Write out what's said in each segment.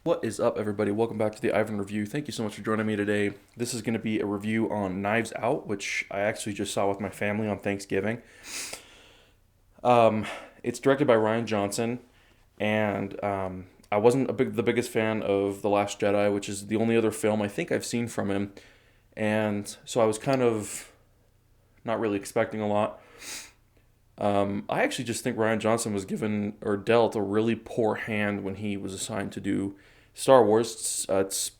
What is up, everybody? Welcome back to the Ivan Review. Thank you so much for joining me today. This is going to be a review on Knives Out, which I actually just saw with my family on Thanksgiving. It's directed by Rian Johnson, and I wasn't the biggest fan of The Last Jedi, which is the only other film I think I've seen from him, and so I was kind of not really expecting a lot. I actually just think Rian Johnson was given or dealt a really poor hand when he was assigned to do Star Wars. It's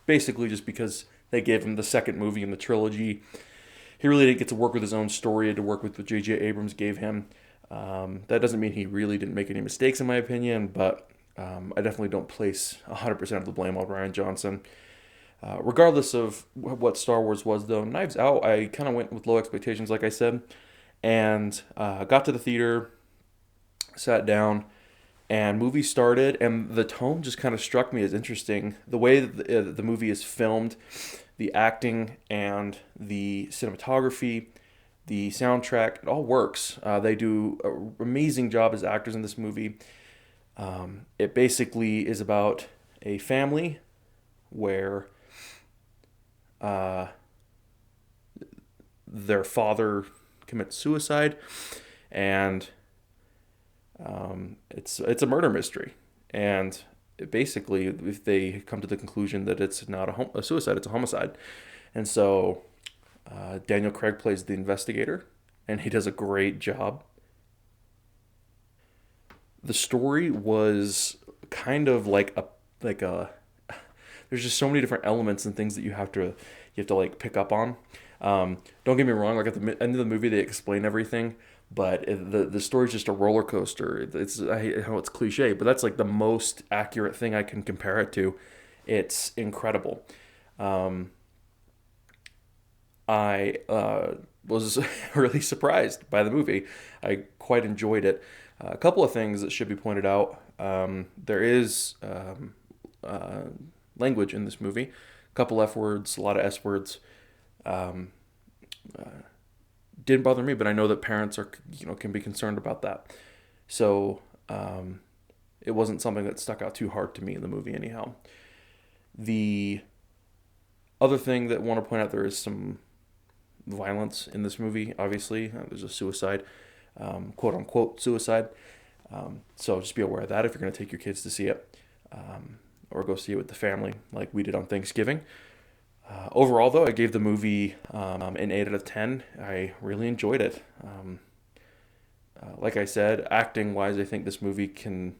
basically just because they gave him the second movie in the trilogy. He really didn't get to work with his own story. He had to work with what J.J. Abrams gave him. That doesn't mean he really didn't make any mistakes, in my opinion, but I definitely don't place 100% of the blame on Rian Johnson. Regardless of what Star Wars was, though, Knives Out, I kind of went with low expectations, like I said, and got to the theater, sat down, and movie started, and the tone just kind of struck me as interesting. The way that the movie is filmed, the acting, and the cinematography, the soundtrack, it all works. They do an amazing job as actors in this movie. It basically is about a family where their father commits suicide, and it's a murder mystery. And basically, if they come to the conclusion that it's not a suicide, it's a homicide. And so Daniel Craig plays the investigator, and he does a great job. The story was kind of like a there's just so many different elements and things that you have to like pick up on. Don't get me wrong, like at the end of the movie they explain everything, but the story's just a roller coaster. I know it's cliche, but that's like the most accurate thing I can compare it to. It's incredible. Um, I was really surprised by the movie. I quite enjoyed it. A couple of things that should be pointed out. There is uh, language in this movie. A couple F words, a lot of S words. Um, didn't bother me, but I know that parents are can be concerned about that. So it wasn't something that stuck out too hard to me in the movie anyhow. The other thing that I want to point out, there is some violence in this movie. Obviously, there's a suicide, quote unquote suicide. So just be aware of that if you're going to take your kids to see it, or go see it with the family like we did on Thanksgiving. Overall, though, I gave the movie an 8 out of 10. I really enjoyed it. Like I said, acting wise, I think this movie can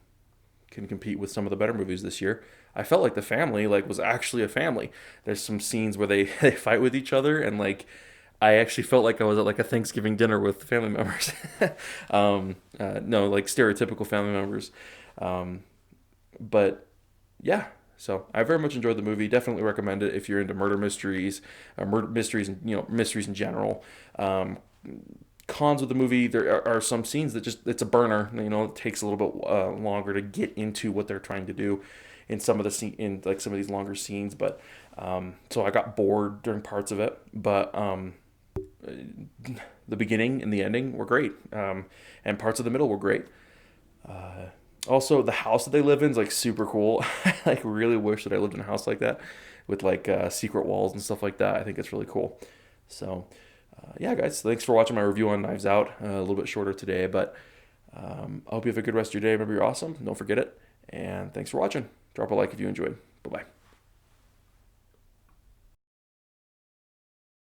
compete with some of the better movies this year. I felt like the family was actually a family. There's some scenes where they, they fight with each other, and I actually felt like I was at like a Thanksgiving dinner with family members. No, like stereotypical family members. Um, but yeah, so I very much enjoyed the movie. Definitely recommend it if you're into murder mysteries, murder mysteries, and mysteries in general. Um, Cons with the movie, there are some scenes that just it's a burner. It takes a little bit longer to get into what they're trying to do in some of the scene in like some of these longer scenes. But so I got bored during parts of it. But the beginning and the ending were great, and parts of the middle were great. Also, the house that they live in is like super cool. I like really wish that I lived in a house like that with secret walls and stuff like that. I think it's really cool. So, yeah, guys, thanks for watching my review on Knives Out. A little bit shorter today, but I hope you have a good rest of your day. Remember, you're awesome. Don't forget it. And thanks for watching. Drop a like if you enjoyed. Bye bye.